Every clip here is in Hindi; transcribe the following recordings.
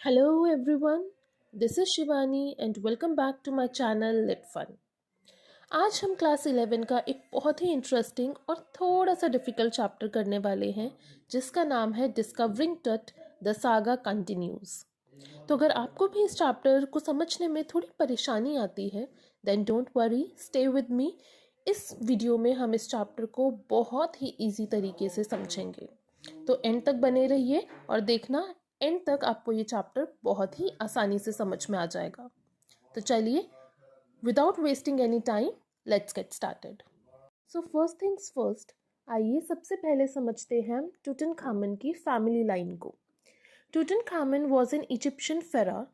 Hello everyone, this is Shivani and welcome back to my channel Lit Fun. आज हम क्लास 11 का एक बहुत ही इंटरेस्टिंग और थोड़ा सा डिफ़िकल्ट चैप्टर करने वाले हैं जिसका नाम है डिस्कवरिंग टट द सागा कंटिन्यूज। तो अगर आपको भी इस चैप्टर को समझने में थोड़ी परेशानी आती है then don't worry, stay with me. इस वीडियो में हम इस चैप्टर को बहुत ही इजी तरीके से समझेंगे, तो एंड तक बने रहिए और देखना एंड तक आपको ये चैप्टर बहुत ही आसानी से समझ में आ जाएगा। तो चलिए, without wasting any time, let's get started. So first things first, आइए सबसे पहले समझते हैं टूटनखामन की फैमिली लाइन को। टूटनखामन was an Egyptian pharaoh.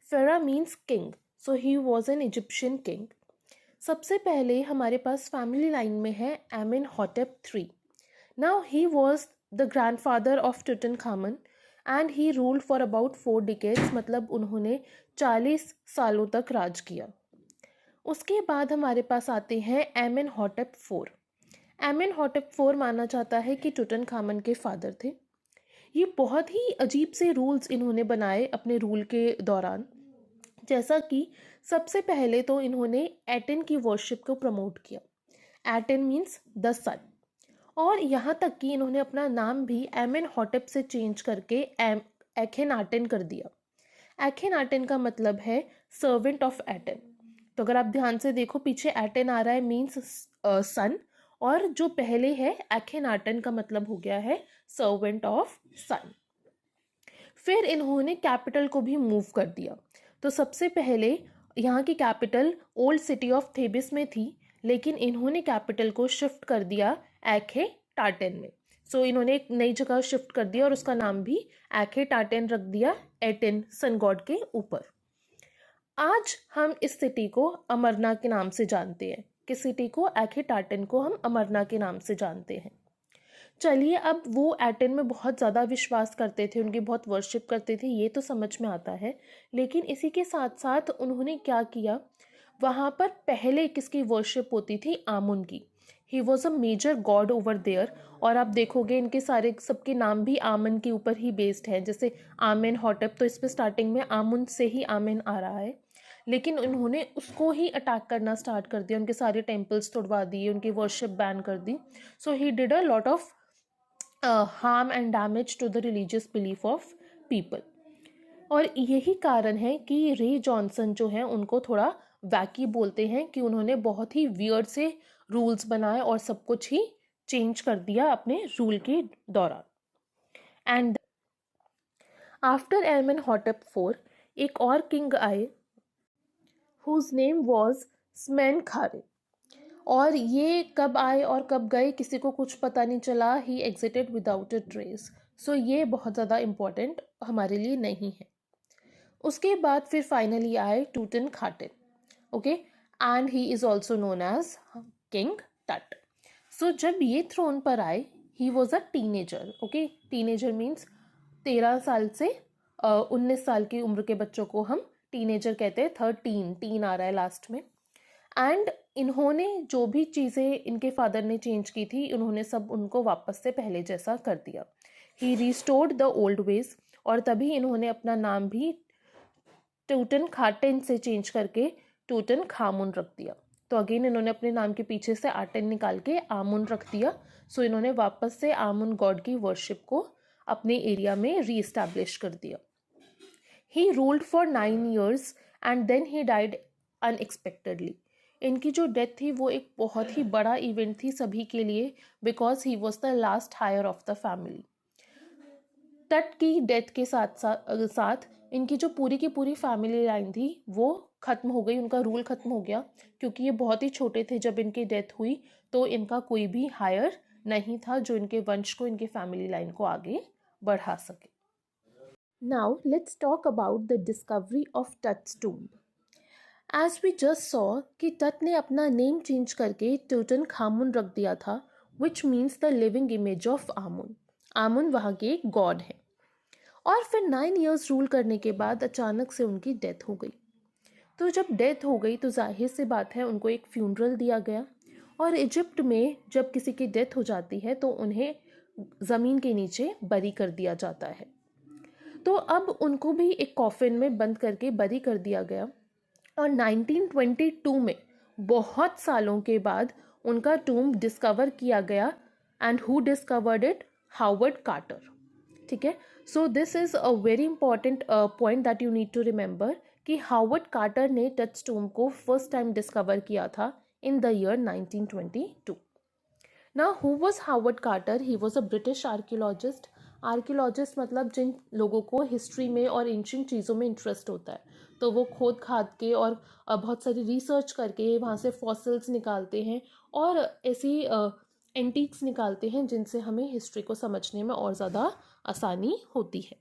Pharaoh means king, so he was an Egyptian king. सबसे पहले हमारे पास फैमिली लाइन में है Amenhotep III। Now he was the grandfather of Tutankhamun and he ruled for about 4 decades, मतलब उन्होंने 40 सालों तक राज किया। उसके बाद हमारे पास आते हैं एमेनहॉटेप IV। एमेनहॉटेप IV माना जाता है कि टूटनखामन के फादर थे। ये बहुत ही अजीब से रूल्स इन्होंने बनाए अपने रूल के दौरान, जैसा कि सबसे पहले तो इन्होंने एटन की वर्शिप को प्रमोट किया। एटन मीन्स द सन, और यहाँ तक कि इन्होंने अपना नाम भी एमेनहॉटेप से चेंज करके एखेनाटन कर दिया। एखेनाटन का मतलब है सर्वेंट ऑफ एटन। तो अगर आप ध्यान से देखो, पीछे एटन आ रहा है मीन्स सन, और जो पहले है एखेनाटन का मतलब हो गया है सर्वेंट ऑफ सन। फिर इन्होंने कैपिटल को भी मूव कर दिया। तो सबसे पहले यहाँ की capital old city of Thebes में थी, लेकिन इन्होंने कैपिटल को शिफ्ट कर दिया एखेटाटन में। सो इन्होंने एक नई जगह शिफ्ट कर दिया और उसका नाम भी एखेटाटन रख दिया, एटन सन गॉड के ऊपर। आज हम इस सिटी को अमरना के नाम से जानते हैं। किस सिटी को? एखेटाटन को हम अमरना के नाम से जानते हैं। चलिए, अब वो एटन में बहुत ज़्यादा विश्वास करते थे, उनकी बहुत वर्शिप करते थे, ये तो समझ में आता है। लेकिन इसी के साथ साथ उन्होंने क्या किया, वहाँ पर पहले किसकी वर्शिप होती थी? आमुन की। He was a major god over there. और आप देखोगे इनके सारे सबके नाम भी आमन के ऊपर ही बेस्ड हैं, जैसे आमेनहॉटेप, तो इस पर स्टार्टिंग में आमुन से ही आमेन आ रहा है। लेकिन उन्होंने उसको ही अटैक करना स्टार्ट कर दिया, उनके सारे टेम्पल्स तोड़वा दिए, उनकी वर्शिप बैन कर दी। So he did a lot of harm and damage to the religious belief of people। और यही कारण है कि रे जॉनसन जो है उनको थोड़ा वैकी बोलते हैं, कि उन्होंने बहुत ही वियर्ड से रूल्स बनाए और सब कुछ ही चेंज कर दिया अपने रूल के दौरान। एंड आफ्टर एमेनहॉटेप IV एक और किंग आए हुज नेम वॉज स्मेनखारे। और ये कब आए और कब गए किसी को कुछ पता नहीं चला। ही एग्जिटेड विदाउट अ ट्रेस। सो ये बहुत ज़्यादा इम्पोर्टेंट हमारे लिए नहीं है। उसके बाद फिर फाइनली आए Tutankhamun, okay, and he is also known as king Tut. So जब ये थ्रोन पर आए, he was a teenager, okay. Teenager means 13 साल से 19 साल की उम्र के बच्चों को हम टीनेजर कहते हैं। 13 टीन आ रहा है लास्ट में। एंड इन्होंने जो भी चीज़ें इनके फादर ने चेंज की थी, उन्होंने सब उनको वापस से पहले जैसा कर दिया। ही रिस्टोर्ड द ओल्ड वेज, और तभी इन्होंने अपना नाम भी टूटनखाटन से चेंज करके टूटनखामुन रख दिया। तो अगेन इन्होंने अपने नाम के पीछे से आटन निकाल के आमुन रख दिया। सो इन्होंने वापस से आमुन गॉड की वर्शिप को अपने एरिया में रीएस्टैब्लिश कर दिया। He ruled for 9 years and then he died unexpectedly. इनकी जो डेथ थी वो एक बहुत ही बड़ा इवेंट थी सभी के लिए, because he was the last heir of the family. Tut की डेथ के साथ साथ इनकी जो पूरी की पूरी फैमिली लाइन थी वो ख़त्म हो गई, उनका रूल ख़त्म हो गया, क्योंकि ये बहुत ही छोटे थे जब इनकी डेथ हुई। तो इनका कोई भी हायर नहीं था जो इनके वंश को, इनके फैमिली लाइन को आगे बढ़ा सके। Now let's talk about the discovery of Tut's tomb. As we just saw कि टट ने अपना नेम चेंज करके टूटनखामुन रख दिया था, which means the living image of Amun. Amun वहाँ के एक गॉड है। और फिर 9 years रूल करने के बाद अचानक से उनकी डेथ हो गई। तो जब डेथ हो गई तो जाहिर सी बात है उनको एक फ्यूनरल दिया गया। और इजिप्ट में जब किसी की डेथ हो जाती है तो उन्हें ज़मीन के नीचे बरी कर दिया जाता है। तो अब उनको भी एक कॉफिन में बंद करके बरी कर दिया गया और 1922 में बहुत सालों के बाद उनका टूम डिस्कवर किया गया। And who discovered it? Howard Carter. ठीक है, so this is a very important point that you need to remember कि हावर्ड कार्टर ने टच टूम को फर्स्ट टाइम डिस्कवर किया था in the year 1922। Now who was Howard Carter? He was a British archaeologist. Archaeologist मतलब जिन लोगों को हिस्ट्री में और एंशिएंट चीज़ों में इंटरेस्ट होता है, तो वो खोद खाद के और बहुत सारी रिसर्च करके वहाँ से फॉसिल्स निकालते हैं और ऐसी एंटीक्स निकालते हैं जिनसे हमें हिस्ट्री को समझने में और ज़्यादा आसानी होती है।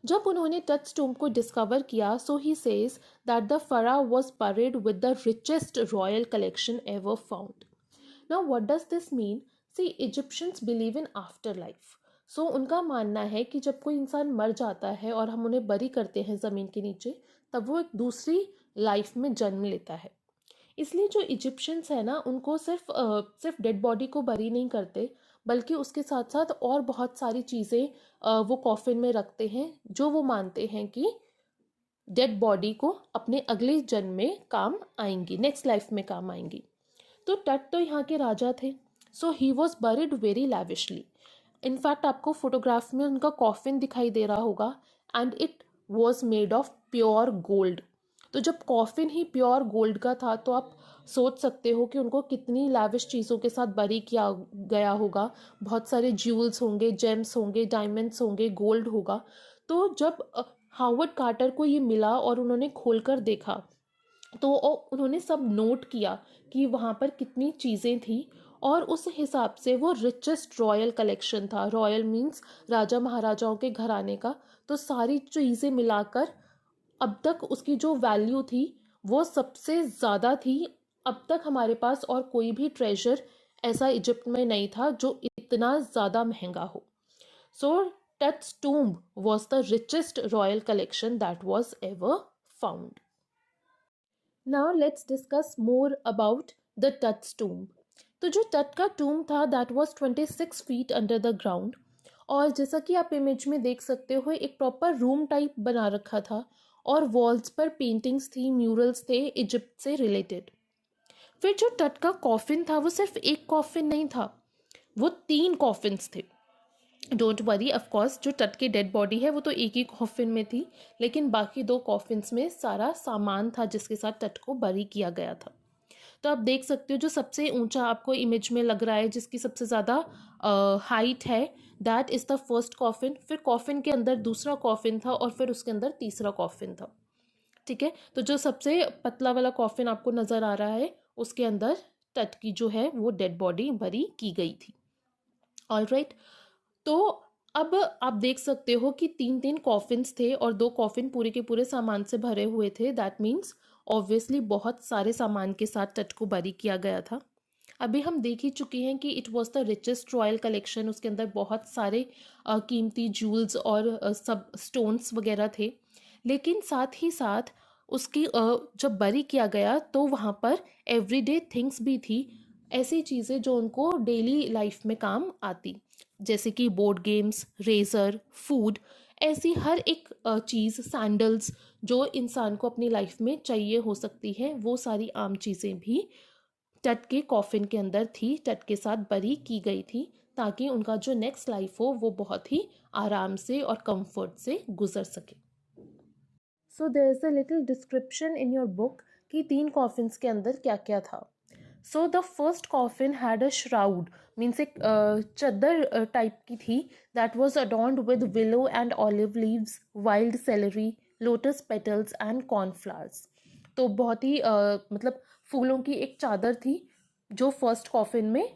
जब उन्होंने टच टूम को डिस्कवर किया, so he says that the pharaoh was buried with the richest royal collection ever found. Now what does this mean? See, Egyptians believe in after life. So उनका मानना है कि जब कोई इंसान मर जाता है और हम उन्हें बरी करते हैं ज़मीन के नीचे, तब वो एक दूसरी लाइफ में जन्म लेता है। इसलिए जो इजिप्शियंस है ना, उनको सिर्फ डेड बॉडी को बरी नहीं करते, बल्कि उसके साथ साथ और बहुत सारी चीज़ें वो कॉफिन में रखते हैं जो वो मानते हैं कि डेड बॉडी को अपने अगले जन्म में काम आएंगी, नेक्स्ट लाइफ में काम आएंगी। तो टट तो यहाँ के राजा थे, so he was buried very lavishly. In fact आपको फोटोग्राफ में उनका कॉफिन दिखाई दे रहा होगा and it was made of pure gold. तो जब कॉफिन ही प्योर गोल्ड का था तो आप सोच सकते हो कि उनको कितनी लैविश चीज़ों के साथ बरी किया गया होगा। बहुत सारे ज्यूल्स होंगे, जेम्स होंगे, डायमंड्स होंगे, गोल्ड होगा। तो जब हावर्ड कार्टर को ये मिला और उन्होंने खोलकर देखा, तो उन्होंने सब नोट किया कि वहाँ पर कितनी चीज़ें थी और उस हिसाब से वो रिचेस्ट रॉयल कलेक्शन था। रॉयल मीन्स राजा महाराजाओं के घराने का। तो सारी चीज़ें मिलाकर अब तक उसकी जो वैल्यू थी वो सबसे ज़्यादा थी। अब तक हमारे पास और कोई भी ट्रेजर ऐसा इजिप्ट में नहीं था जो इतना ज़्यादा महंगा हो। So Tut's tomb was the richest royal collection that was ever found. Now let's discuss more about the Tut's tomb. तो जो टट का टूम्ब था that was 26 feet under the ground, और जैसा कि आप इमेज में देख सकते हो एक प्रॉपर रूम टाइप बना रखा था और वॉल्स पर पेंटिंग्स थी, म्यूरल्स थे इजिप्ट से रिलेटेड। फिर जो टट का कॉफिन था वो सिर्फ एक कॉफिन नहीं था, वो 3 कॉफिन्स थे। डोंट वरी, ऑफ कोर्स जो टट की डेड बॉडी है वो तो एक ही कॉफिन में थी, लेकिन बाकी 2 कॉफिन्स में सारा सामान था जिसके साथ टट को बरी किया गया था। तो आप देख सकते हो जो सबसे ऊंचा आपको इमेज में लग रहा है, जिसकी सबसे ज़्यादा हाइट है, that is the first coffin. फिर कॉफिन के अंदर दूसरा कॉफिन था और फिर उसके अंदर तीसरा कॉफिन था। ठीक है, तो जो सबसे पतला वाला कॉफिन आपको नज़र आ रहा है उसके अंदर टट की जो है वो डेड बॉडी भरी की गई थी। ऑलराइट, तो अब आप देख सकते हो कि 3 कॉफिन्स थे और 2 कॉफिन पूरे के पूरे सामान से भरे हुए थे। दैट मीन्स ऑब्वियसली बहुत सारे सामान के साथ टट को बरी किया गया था। अभी हम देख ही चुके हैं कि it was the richest royal collection. उसके अंदर बहुत सारे कीमती जूल्स और सब स्टोन्स वगैरह थे, लेकिन साथ ही साथ उसकी जब बरी किया गया तो वहाँ पर एवरीडे थिंग्स भी थी, ऐसी चीज़ें जो उनको डेली लाइफ में काम आती, जैसे कि बोर्ड गेम्स, रेज़र, फूड, ऐसी हर एक चीज़, सैंडल्स जो इंसान को अपनी लाइफ में चाहिए हो सकती है, वो सारी आम चीज़ें भी टट के कॉफिन के अंदर थी, टट के साथ बरी की गई थी, ताकि उनका जो नेक्स्ट लाइफ हो वो बहुत ही आराम से और कंफर्ट से गुजर सके। So there is a little description in your book कि 3 कॉफिन्स के अंदर क्या क्या था। So the first coffin had a shroud, means एक चद्दर टाइप की थी, that was adorned with willow and olive leaves, wild celery, lotus petals and cornflowers. तो बहुत ही मतलब फूलों की एक चादर थी जो फर्स्ट कॉफिन में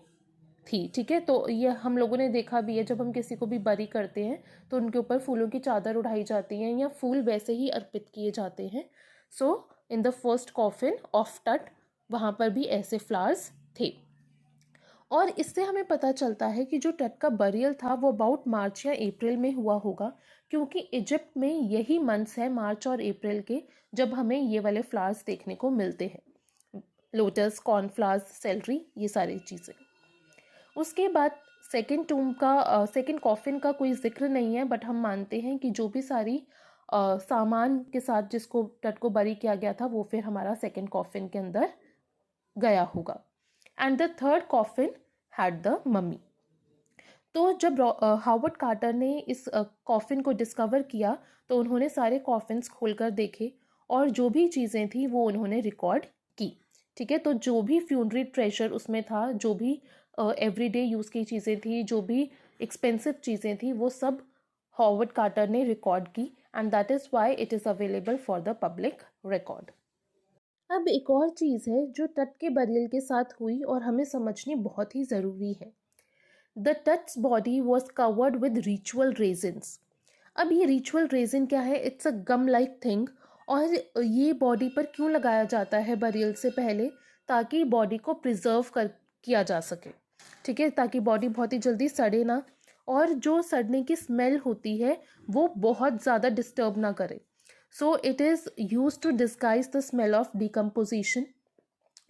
थी। ठीक है, तो ये हम लोगों ने देखा भी है, जब हम किसी को भी बरी करते हैं तो उनके ऊपर फूलों की चादर उड़ाई जाती है या फूल वैसे ही अर्पित किए जाते हैं। So in the first coffin of Tut वहाँ पर भी ऐसे फ्लावर्स थे। और इससे हमें पता चलता है कि जो टट का बरियल था वो अबाउट मार्च या अप्रैल में हुआ होगा, क्योंकि इजिप्ट में यही मंथ्स है मार्च और अप्रैल के जब हमें ये वाले फ्लावर्स देखने को मिलते हैं, लोटस, कॉर्नफ्लावर्स, सेलरी, ये सारी चीज़ें। उसके बाद सेकंड कॉफिन का कोई जिक्र नहीं है, बट हम मानते हैं कि जो भी सारी सामान के साथ जिसको टट को बरी किया गया था वो फिर हमारा सेकंड कॉफिन के अंदर गया होगा। And the third coffin had the mummy. तो जब हावर्ड कार्टर ने इस कॉफिन को डिस्कवर किया तो उन्होंने सारे कॉफिन्स खोलकर देखे और जो भी चीज़ें थी वो उन्होंने रिकॉर्ड की। ठीक है, तो जो भी फ्यूनरी ट्रेजर उसमें था, जो भी एवरीडे यूज़ की चीज़ें थी, जो भी एक्सपेंसिव चीज़ें थी, वो सब हावर्ड कार्टर ने रिकॉर्ड की and that is why it is available for the public record. अब एक और चीज़ है जो टट के बरियल के साथ हुई और हमें समझनी बहुत ही ज़रूरी है। The Tut's body was covered with ritual resins. अब ये रिचुअल रेजिन क्या है? It's a gum like thing. और ये बॉडी पर क्यों लगाया जाता है बरियल से पहले? ताकि बॉडी को प्रिजर्व कर किया जा सके। ठीक है, ताकि बॉडी बहुत ही जल्दी सड़े ना, और जो सड़ने की स्मेल होती है वो बहुत ज़्यादा डिस्टर्ब ना करे। So it is use to disguise the smell of decomposition.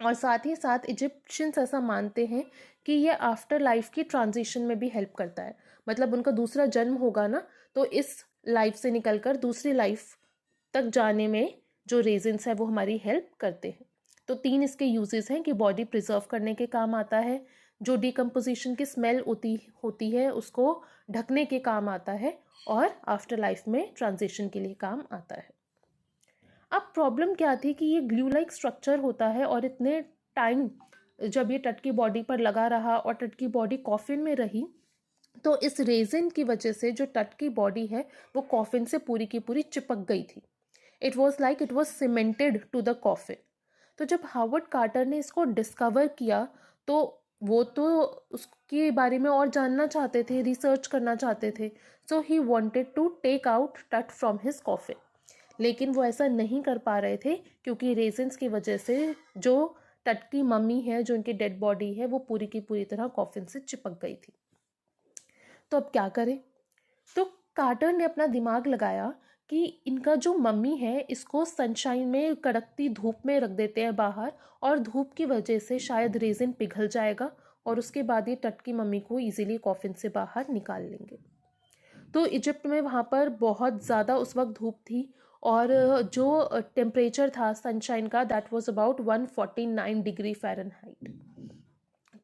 और साथ ही साथ इजिप्शियंस ऐसा मानते हैं कि ये आफ्टर लाइफ की ट्रांजिशन में भी हेल्प करता है। मतलब उनका दूसरा जन्म होगा ना, तो इस लाइफ से निकलकर दूसरी लाइफ तक जाने में जो रेजिन्स है वो हमारी हेल्प करते हैं। तो 3 इसके यूजेस हैं कि बॉडी प्रिजर्व करने के काम आता है, जो डिकम्पोजिशन की स्मेल होती है उसको ढकने के काम आता है, और आफ्टर लाइफ में ट्रांजिशन के लिए काम आता है। अब प्रॉब्लम क्या थी कि ये ग्लू लाइक स्ट्रक्चर होता है और इतने टाइम जब ये टट की बॉडी पर लगा रहा और टट की बॉडी कॉफिन में रही, तो इस रेजिन की वजह से जो टट की बॉडी है वो कॉफिन से पूरी की पूरी चिपक गई थी। It was like it was cemented to the coffin. तो जब हावर्ड कार्टर ने इसको डिस्कवर किया तो वो तो उसके बारे में और जानना चाहते थे, रिसर्च करना चाहते थे। So he wanted to take out Tut from his coffin, लेकिन वो ऐसा नहीं कर पा रहे थे क्योंकि रेजिन्स की वजह से जो टट की मम्मी है, जो उनकी डेड बॉडी है, वो पूरी की पूरी तरह कॉफिन से चिपक गई थी। तो अब क्या करें? तो कार्टर ने अपना दिमाग लगाया कि इनका जो मम्मी है इसको सनशाइन में, कड़कती धूप में रख देते हैं बाहर, और धूप की वजह से शायद रेजिन पिघल जाएगा और उसके बाद ये टट की मम्मी को इजीली कॉफिन से बाहर निकाल लेंगे। तो इजिप्ट में वहाँ पर बहुत ज़्यादा उस वक्त धूप थी और जो टेम्परेचर था सनशाइन का that was about 149 degree Fahrenheit.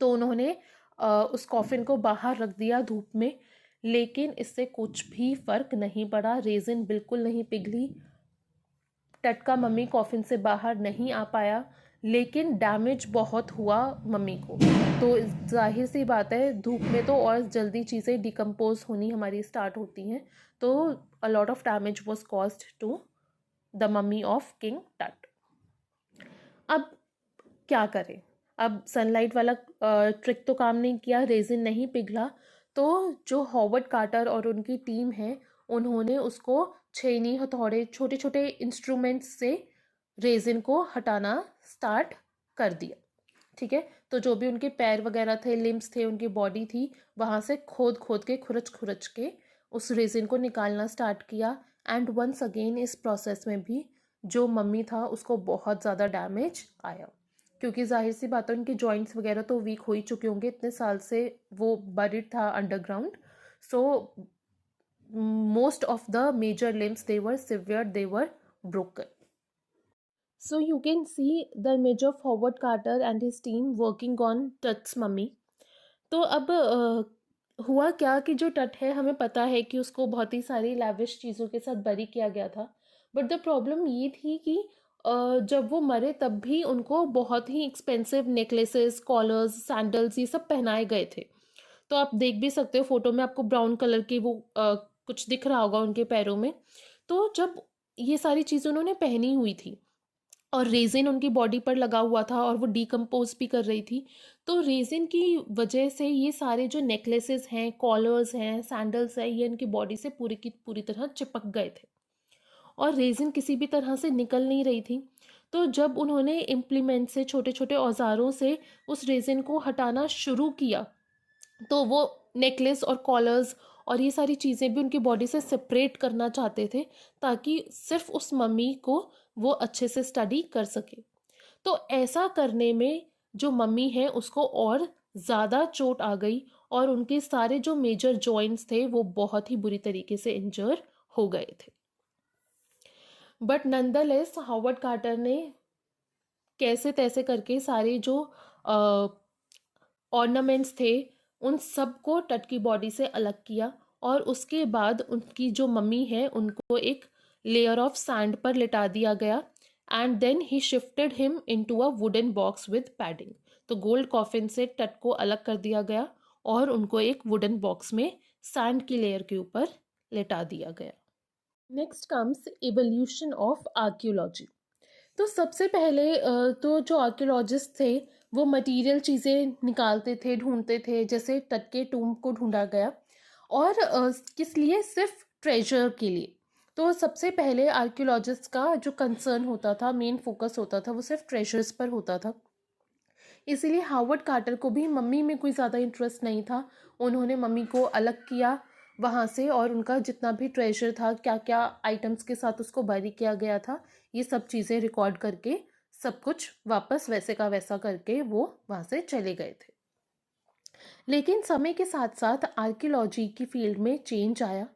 तो उन्होंने उस कॉफिन को बाहर रख दिया धूप में, लेकिन इससे कुछ भी फ़र्क नहीं पड़ा। रेजिन बिल्कुल नहीं पिघली, टट का मम्मी कॉफिन से बाहर नहीं आ पाया, लेकिन डैमेज बहुत हुआ मम्मी को। तो जाहिर सी बात है धूप में तो और जल्दी चीज़ें डिकम्पोज होनी हमारी स्टार्ट होती हैं। तो a lot of damage was caused to the mummy of King Tut. अब क्या करें? अब सनलाइट वाला ट्रिक तो काम नहीं किया, रेजिन नहीं पिघला। तो जो हॉवर्ड कार्टर और उनकी टीम है उन्होंने उसको छेनी, हथौड़े, छोटे छोटे इंस्ट्रूमेंट्स से रेजिन को हटाना स्टार्ट कर दिया। ठीक है, तो जो भी उनके पैर वगैरह थे, लिम्स थे, उनकी बॉडी थी, वहाँ से खोद खोद के, खुरच खुरच के उस रेजिन को निकालना स्टार्ट किया। एंड वंस अगेन इस प्रोसेस में भी जो मम्मी था उसको बहुत ज़्यादा डैमेज आया, क्योंकि जाहिर सी बात है उनके जॉइंट्स वगैरह तो वीक हो ही चुके होंगे, इतने साल से वो बरिड था underground. So most of the major limbs they were severed, they were broken. So you can see the image of Howard Carter and his team working on Tut's mummy. तो अब हुआ क्या कि जो टट है हमें पता है कि उसको बहुत ही सारी लैविश चीज़ों के साथ बरी किया गया था, बट द प्रॉब्लम ये थी कि जब वो मरे तब भी उनको बहुत ही एक्सपेंसिव नेकलेसेस, कॉलर्स, सैंडल्स ये सब पहनाए गए थे। तो आप देख भी सकते हो फोटो में, आपको ब्राउन कलर की वो कुछ दिख रहा होगा उनके पैरों में। तो जब ये सारी चीज़ें उन्होंने पहनी हुई थी और रेजिन उनकी बॉडी पर लगा हुआ था और वो डिकम्पोज भी कर रही थी, तो रेजिन की वजह से ये सारे जो नेकलेसेस हैं, कॉलर्स हैं, सैंडल्स हैं, ये इनकी बॉडी से पूरी की पूरी तरह चिपक गए थे और रेजिन किसी भी तरह से निकल नहीं रही थी। तो जब उन्होंने इम्प्लीमेंट से, छोटे छोटे औजारों से उस रेजिन को हटाना शुरू किया, तो वो नेकलेस और कॉलर्स और ये सारी चीज़ें भी उनकी बॉडी से सेपरेट करना चाहते थे ताकि सिर्फ उस मम्मी को वो अच्छे से स्टडी कर सके। तो ऐसा करने में जो मम्मी है उसको और ज़्यादा चोट आ गई और उनके सारे जो मेजर जॉइंट्स थे वो बहुत ही बुरी तरीके से इंजर हो गए थे। बट नंदलेस हावर्ड कार्टर ने कैसे तैसे करके सारे जो ऑर्नामेंट्स थे उन सबको टट की बॉडी से अलग किया, और उसके बाद उनकी जो मम्मी है उनको एक लेयर ऑफ सैंड पर लिटा दिया गया, and then he shifted him into a wooden box with padding. तो गोल्ड कॉफिन से टट को अलग कर दिया गया और उनको एक वुडन बॉक्स में सैंड की लेयर के ऊपर लिटा दिया गया। Next comes evolution of archaeology. तो सबसे पहले तो जो आर्कियोलॉजिस्ट थे वो मटेरियल चीज़ें निकालते थे, ढूंढते थे, जैसे टट के टूम को ढूंढा गया, और किस लिए? सिर्फ ट्रेजर के लिए। तो सबसे पहले आर्कियोलॉजिस्ट का जो कंसर्न होता था, मेन फोकस होता था, वो सिर्फ ट्रेजर्स पर होता था। इसीलिए हावर्ड कार्टर को भी मम्मी में कोई ज़्यादा इंटरेस्ट नहीं था। उन्होंने मम्मी को अलग किया वहाँ से, और उनका जितना भी ट्रेजर था, क्या क्या आइटम्स के साथ उसको बरी किया गया था, ये सब चीज़ें रिकॉर्ड करके सब कुछ वापस वैसे का वैसा करके वो वहाँ से चले गए थे। लेकिन समय के साथ साथ आर्कियोलॉजी की फील्ड में चेंज आया।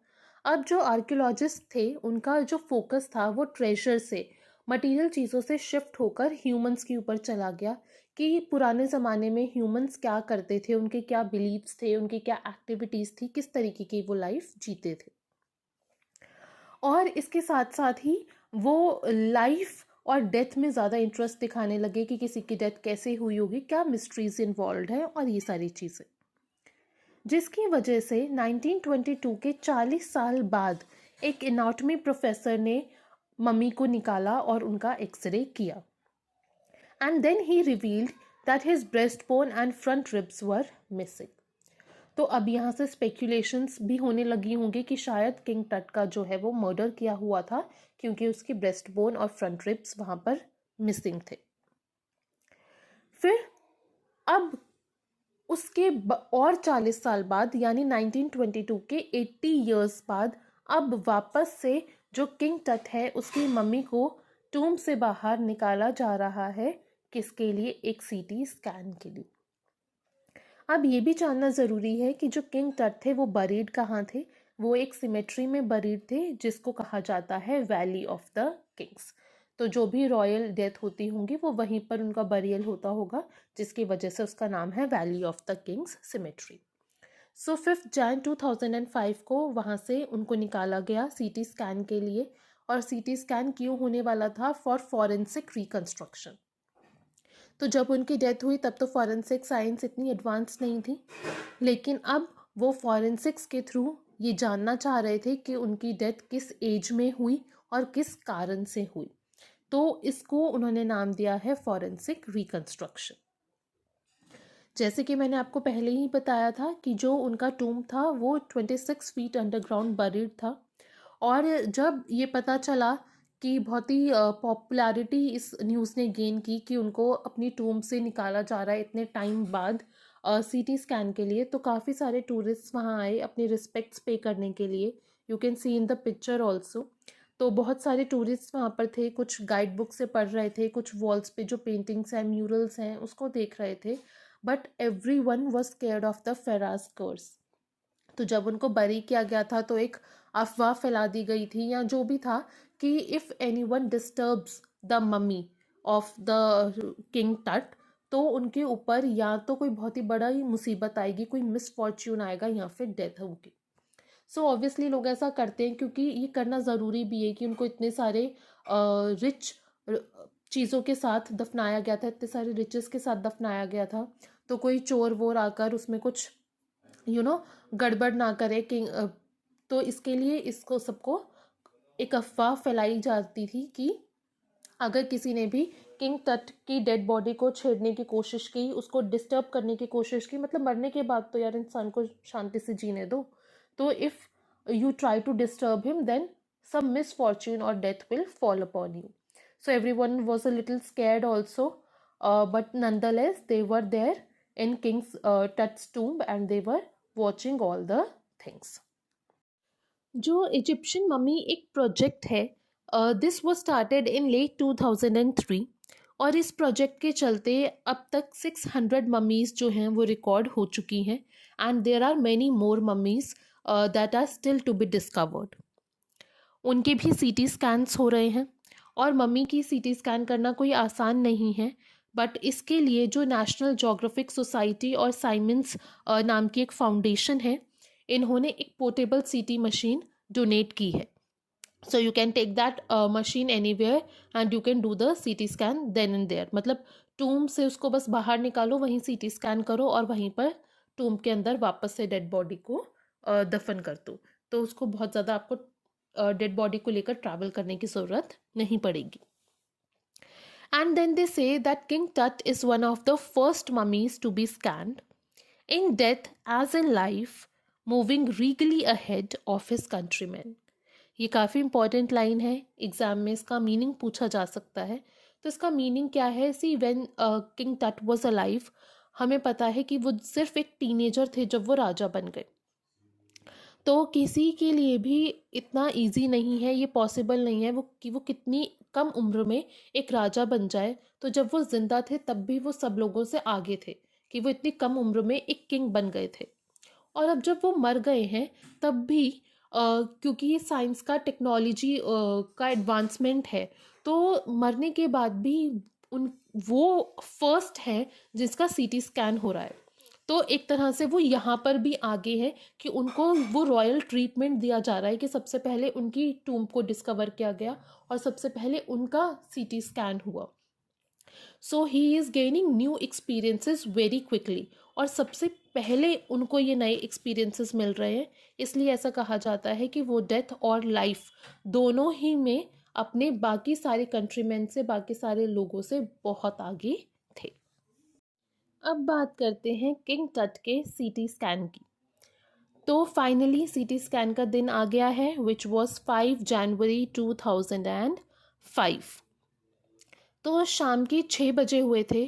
अब जो आर्कियोलॉजिस्ट थे उनका जो फोकस था वो ट्रेजर से, मटेरियल चीज़ों से शिफ्ट होकर ह्यूमंस के ऊपर चला गया, कि पुराने ज़माने में ह्यूमंस क्या करते थे, उनके क्या बिलीव्स थे, उनकी क्या एक्टिविटीज़ थी, किस तरीके की वो लाइफ जीते थे। और इसके साथ साथ ही वो लाइफ और डेथ में ज़्यादा इंटरेस्ट दिखाने लगे, कि किसी की डेथ कैसे हुई होगी, क्या मिस्ट्रीज इन्वॉल्व है, और ये सारी चीज़ें, जिसकी वजह से 1922 के 40 साल बाद एक एनाटॉमी प्रोफेसर ने मम्मी को निकाला और उनका एक्सरे किया, and then he revealed that his breastbone and front ribs were missing. तो अब यहाँ से स्पेक्यूलेशंस भी होने लगी होंगी कि शायद किंग टट का जो है वो मर्डर किया हुआ था, क्योंकि उसकी ब्रेस्ट बोन और फ्रंट रिब्स वहाँ पर मिसिंग थे। फिर अब उसके और 40 साल बाद, यानी 1922 के 80 इयर्स बाद, अब वापस से जो किंग टट है उसकी मम्मी को टूम से बाहर निकाला जा रहा है। किसके लिए? एक सीटी स्कैन के लिए। अब ये भी जानना ज़रूरी है कि जो किंग टट थे वो बरीड कहाँ थे। वो एक सिमेट्री में बरीड थे जिसको कहा जाता है वैली ऑफ द किंग्स। तो जो भी रॉयल डेथ होती होंगी वो वहीं पर उनका बरियल होता होगा, जिसकी वजह से उसका नाम है Valley of the Kings cemetery. So 5 Jan 2005 को वहाँ से उनको निकाला गया सीटी स्कैन के लिए, और सीटी स्कैन क्यों होने वाला था? For forensic reconstruction. तो जब उनकी डेथ हुई तब तो फॉरेंसिक साइंस इतनी एडवांस नहीं थी, लेकिन अब वो फॉरेंसिक्स के थ्रू ये जानना चाह रहे थे कि उनकी डेथ किस एज में हुई और किस कारण से हुई। तो इसको उन्होंने नाम दिया है फॉरेंसिक रिकन्स्ट्रक्शन। जैसे कि मैंने आपको पहले ही बताया था कि जो उनका टूम था वो 26 फीट अंडरग्राउंड बरीड था, और जब ये पता चला कि बहुत ही पॉपुलैरिटी इस न्यूज़ ने गेन की कि उनको अपनी टूम से निकाला जा रहा है इतने टाइम बाद सीटी स्कैन के लिए, तो काफ़ी सारे टूरिस्ट वहाँ आए अपने रिस्पेक्ट्स पे करने के लिए। You can see in the picture also. तो बहुत सारे टूरिस्ट वहाँ पर थे, कुछ गाइड बुक से पढ़ रहे थे, कुछ वॉल्स पे जो पेंटिंग्स हैं, म्यूरल्स हैं, उसको देख रहे थे। But every one was scared of the pharaoh's curse. तो जब उनको बरी किया गया था तो एक अफवाह फैला दी गई थी, या जो भी था, कि if any one disturbs the mummy of the king टट, तो उनके ऊपर या तो कोई बहुत ही बड़ा ही मुसीबत आएगी, कोई मिसफॉर्च्यून आएगा, या फिर डेथ होगी। सो ऑब्वियसली लोग ऐसा करते हैं क्योंकि ये करना ज़रूरी भी है कि उनको इतने सारे रिच चीज़ों के साथ दफनाया गया था, इतने सारे रिचेस के साथ दफनाया गया था, तो कोई चोर वोर आकर उसमें कुछ गड़बड़ ना करे कि तो इसके लिए इसको सबको एक अफवाह फैलाई जाती थी कि अगर किसी ने भी किंग टट की डेड बॉडी को छेड़ने की कोशिश की, उसको डिस्टर्ब करने की कोशिश की, मतलब मरने के बाद तो यार इंसान को शांति से जीने दो, तो if you try to disturb him then some misfortune or death will fall upon you. So everyone was a little scared also, but nonetheless they were there in King's Tut's tomb and they were watching all the things. जो इजिप्शियन मम्मी एक प्रोजेक्ट है, this was started in late 2003, और इस प्रोजेक्ट के चलते अब तक 600 मम्मीज़ जो हैं वो रिकॉर्ड हो चुकी हैं, and there are many more mummies that are still to be discovered. उनके भी सीटी स्कैन्स हो रहे हैं, और मम्मी की सीटी स्कैन करना कोई आसान नहीं है, बट इसके लिए जो नेशनल जोग्राफिक सोसाइटी और साइमंस नाम की एक फाउंडेशन है, इन्होंने एक पोर्टेबल सीटी मशीन डोनेट की है. So you can take that machine anywhere and you can do the CT scan then and there. मतलब टूम से उसको बस बाहर निकालो, वहीं सीटी स्कैन करो और वहीं पर टूम के अंदर वापस से डेड बॉडी को दफन कर दो. तो उसको बहुत ज़्यादा आपको डेड बॉडी को लेकर ट्रैवल करने की ज़रूरत नहीं पड़ेगी. And then they say that King Tut is one of the first mummies to be scanned, in death as in life, moving regally ahead of his countrymen. ये काफ़ी इंपॉर्टेंट लाइन है, एग्ज़ाम में इसका मीनिंग पूछा जा सकता है. तो इसका मीनिंग क्या है? सी व्हेन किंग टट वाज अलाइव, हमें पता है कि वो सिर्फ एक टीनेजर थे जब वो राजा बन गए. तो किसी के लिए भी इतना इजी नहीं है, ये पॉसिबल नहीं है वो कि वो कितनी कम उम्र में एक राजा बन जाए. तो जब वो ज़िंदा थे तब भी वो सब लोगों से आगे थे कि वो इतनी कम उम्र में एक किंग बन गए थे. और अब जब वो मर गए हैं तब भी क्योंकि ये साइंस का, टेक्नोलॉजी का एडवांसमेंट है, तो मरने के बाद भी उन वो फर्स्ट है जिसका सीटी स्कैन हो रहा है. तो एक तरह से वो यहाँ पर भी आगे है कि उनको वो रॉयल ट्रीटमेंट दिया जा रहा है कि सबसे पहले उनकी टूम्ब को डिस्कवर किया गया और सबसे पहले उनका सीटी स्कैन हुआ. So he is gaining new experiences very quickly, और सबसे पहले उनको ये नए एक्सपीरियंसेस मिल रहे हैं. इसलिए ऐसा कहा जाता है कि वो डेथ और लाइफ दोनों ही में अपने बाकी सारे कंट्रीमैन से, बाकी सारे लोगों से बहुत आगे थे. अब बात करते हैं किंग टट के सीटी स्कैन की. तो फाइनली सीटी स्कैन का दिन आ गया है, विच वॉज 5 जनवरी 2005. तो शाम के 6 बजे हुए थे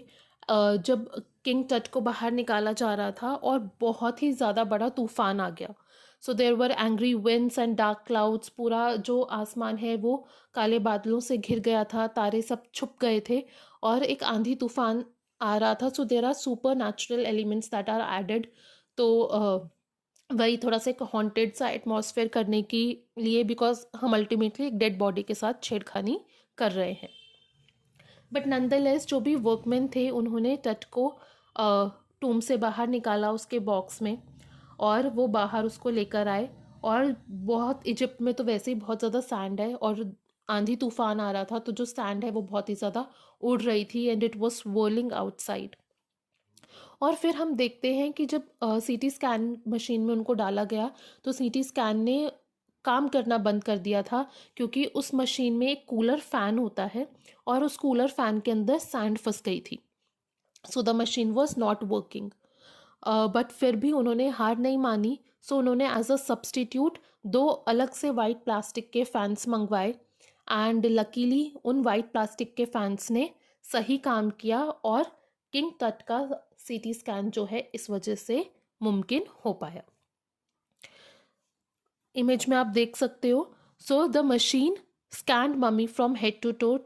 जब किंग टट को बाहर निकाला जा रहा था, और बहुत ही ज़्यादा बड़ा तूफान आ गया. So there were angry winds and dark clouds. पूरा जो आसमान है वो काले बादलों से घिर गया था, तारे सब छुप गए थे, और एक आंधी तूफान आ रहा था. So there are supernatural elements that are added. तो वही थोड़ा सा एक हॉन्टेड सा एटमॉस्फेयर करने के लिए, बिकॉज हम अल्टीमेटली एक डेड बॉडी के साथ छेड़खानी कर रहे हैं. बट नंदलेस जो भी वर्कमैन थे उन्होंने टट को टूम से बाहर निकाला उसके बॉक्स में, और वो बाहर उसको लेकर आए. और बहुत, इजिप्ट में तो वैसे ही बहुत ज़्यादा सैंड है और आंधी तूफान आ रहा था, तो जो सैंड है वो बहुत ही ज़्यादा उड़ रही थी and it was swirling outside. और फिर हम देखते हैं कि जब सीटी स्कैन मशीन में उनको डाला गया तो सीटी स्कैन ने काम करना बंद कर दिया था, क्योंकि उस मशीन में एक कूलर फ़ैन होता है और उस कूलर फ़ैन के अंदर सैंड फंस गई थी. सो the machine was not working. But फिर भी उन्होंने हार नहीं मानी. सो उन्होंने एज अ सब्सटीट्यूट 2 अलग से वाइट प्लास्टिक के फ़ैन्स मंगवाए, एंड लकीली उन वाइट प्लास्टिक के फ़ैन्स ने सही काम किया, और किंग टट का सीटी स्कैन जो है इस वजह से मुमकिन हो पाया. इमेज में आप देख सकते हो. So the machine scanned mummy from head to toe.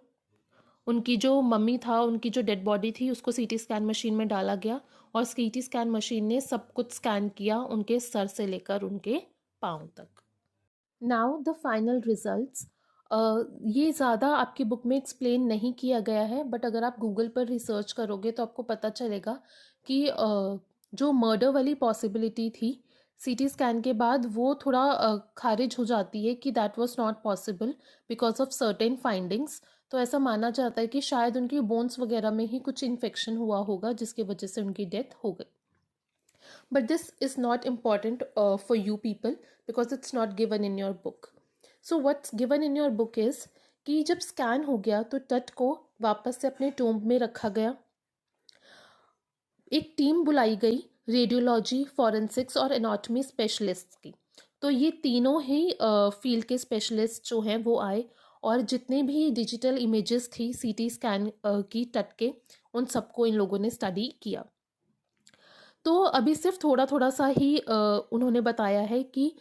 उनकी जो मम्मी था, उनकी जो डेड बॉडी थी, उसको सीटी स्कैन मशीन में डाला गया, और सीटी स्कैन मशीन ने सब कुछ स्कैन किया, उनके सर से लेकर उनके पाँव तक. Now the final results. ये ज़्यादा आपकी बुक में एक्सप्लेन नहीं किया गया है, बट अगर आप गूगल पर रिसर्च करोगे तो आपको पता चलेगा कि जो मर्डर वाली पॉसिबिलिटी थी सीटी स्कैन के बाद, वो थोड़ा खारिज हो जाती है कि that was not possible because of certain findings. तो ऐसा माना जाता है कि शायद उनकी बोन्स वगैरह में ही कुछ इन्फेक्शन हुआ होगा जिसकी वजह से उनकी डेथ हो गई. But this is not important for you people because it's not given in your book. So what's given in your book is कि जब स्कैन हो गया तो टट को वापस से अपने टोम्ब में रखा गया. एक टीम बुलाई गई रेडियोलॉजी, फॉरेंसिक्स और एनाटॉमी स्पेशलिस्ट की. तो ये तीनों ही फील्ड के स्पेशलिस्ट जो हैं वो आए, और जितने भी डिजिटल इमेजेस थी सीटी स्कैन की टट के, उन सबको इन लोगों ने स्टडी किया. तो अभी सिर्फ थोड़ा थोड़ा सा ही उन्होंने बताया है कि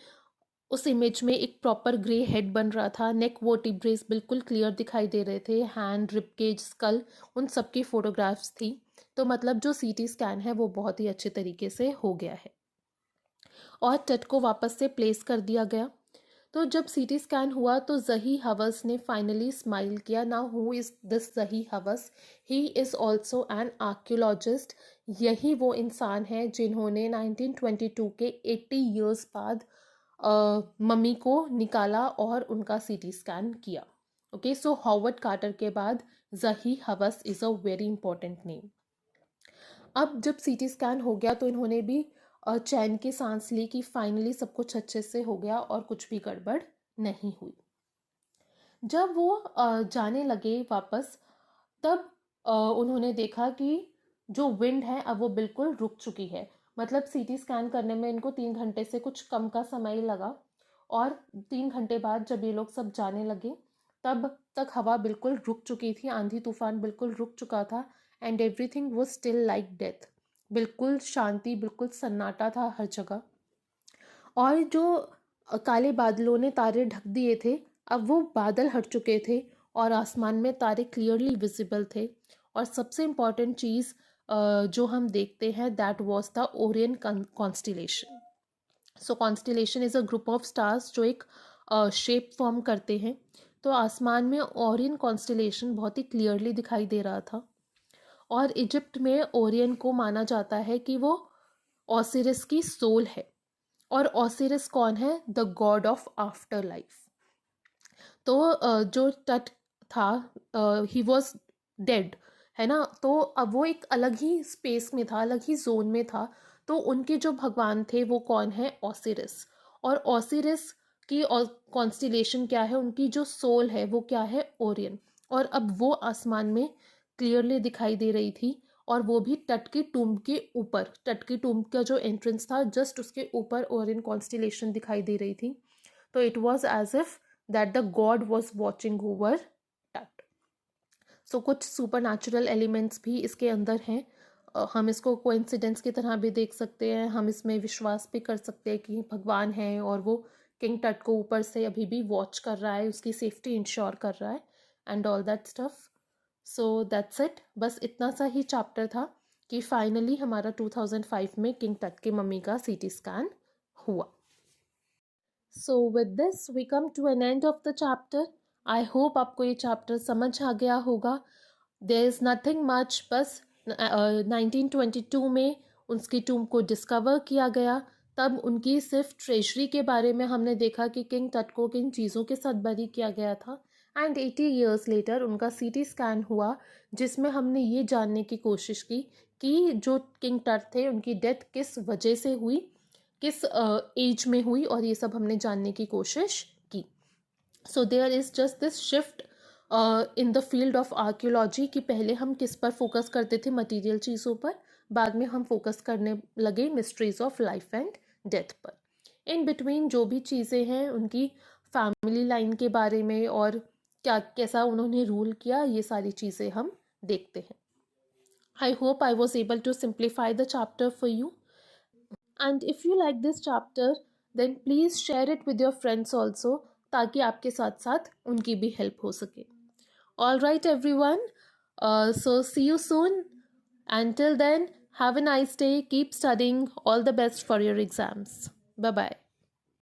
उस इमेज में एक प्रॉपर ग्रे हेड बन रहा था, नेक वर्टिब्रेस बिल्कुल क्लियर दिखाई दे रहे थे, हैंड, रिबकेज, स्कल, उन सब की फोटोग्राफ्स थी. तो मतलब जो सीटी स्कैन है वो बहुत ही अच्छे तरीके से हो गया है. और टट को वापस से प्लेस कर दिया गया। तो जब सीटी स्कैन हुआ तो जही हवस ने फाइनली स्माइल किया। नाउ हु इज़ दिस जही हवस? ही इज़ ऑल्सो एन आर्कियोलॉजिस्ट। यही वो इंसान है जिन्होंने 1922 के 80 ईयर्स बाद मम्मी को निकाला और उनका सीटी स्कैन किया। ओके, सो हॉवर्ड कार्टर के बाद जही हवस is a very important name. अब जब सीटी स्कैन हो गया तो इन्होंने भी चैन की सांस ली कि फाइनली सब कुछ अच्छे से हो गया और कुछ भी गड़बड़ नहीं हुई। जब वो जाने लगे वापस, तब उन्होंने देखा कि जो विंड है अब वो बिल्कुल रुक चुकी है। मतलब सीटी स्कैन करने में इनको 3 घंटे से कुछ कम का समय लगा, और 3 घंटे बाद जब ये लोग सब जाने लगे तब तक हवा बिल्कुल रुक चुकी थी, आंधी तूफान बिल्कुल रुक चुका था, and everything was still like death. बिल्कुल शांति, बिल्कुल सन्नाटा था हर जगह। और जो काले बादलों ने तारे ढक दिए थे, अब वो बादल हट चुके थे और आसमान में तारे क्लियरली विजिबल थे। और सबसे इम्पॉर्टेंट चीज़ जो हम देखते हैं, that was the Orion constellation. So constellation is a group of stars जो एक शेप फॉर्म करते हैं। तो आसमान में ओरियन कॉन्स्टिलेशन बहुत ही क्लियरली दिखाई दे रहा था। और इजिप्ट में ओरियन को माना जाता है कि वो ओसिरिस की सोल है। और ओसिरिस कौन है? The God of after life. तो जो टट था, ही वॉज डेड, है ना। तो अब वो एक अलग ही स्पेस में था, अलग ही जोन में था। तो उनके जो भगवान थे वो कौन है? ओसिरिस। और ओसिरिस की कॉन्स्टिलेशन क्या है? उनकी जो सोल है वो क्या है? ओरियन। और अब वो आसमान में क्लियरली दिखाई दे रही थी, और वो भी तट की टूम्ब के ऊपर। तट की टूम्ब का जो एंट्रेंस था, जस्ट उसके ऊपर ओरियन कॉन्स्टिलेशन दिखाई दे रही थी। तो it was as if that the god was watching over Tut. सो कुछ सुपर नेचुरल एलिमेंट्स भी इसके अंदर हैं। हम इसको कोइंसिडेंस की तरह भी देख सकते हैं, हम इसमें विश्वास भी कर सकते हैं कि भगवान है और वो किंग टट को ऊपर से अभी भी वॉच कर रहा है, उसकी सेफ्टी इंश्योर कर रहा है, and all that stuff. So that's it. बस इतना सा ही चैप्टर था कि फाइनली हमारा 2005 में किंग टट की मम्मी का सीटी स्कैन हुआ। So with this we come to an end of the chapter. I hope आपको ये चैप्टर समझ आ गया होगा। देयर इज़ नथिंग मच, बस 1922 में उसकी टूम को डिस्कवर किया गया। तब उनकी सिर्फ ट्रेजरी के बारे में हमने देखा कि किंग टट को किन चीज़ों के साथ बरी किया गया था, एंड 80 ईयर्स लेटर उनका सीटी स्कैन हुआ, जिसमें हमने ये जानने की कोशिश की कि जो किंग टट थे उनकी डेथ किस वजह से हुई, किस एज में हुई, और ये सब हमने जानने की कोशिश की। So there is just this shift in the field of archaeology कि पहले हम किस पर फोकस करते थे? मटेरियल चीज़ों पर। बाद में हम फोकस करने लगे mysteries of life and death पर। इन बिटवीन जो भी चीज़ें हैं उनकी फैमिली लाइन के बारे में और क्या कैसा उन्होंने रूल किया, ये सारी चीज़ें हम देखते हैं। I hope I was able to simplify the chapter for you, and if you like this chapter then please share it with your friends also, ताकि आपके साथ साथ उनकी भी हेल्प हो सके। All right, everyone. So see you soon. Until then, have a nice day. Keep studying. All the best for your exams. Bye bye.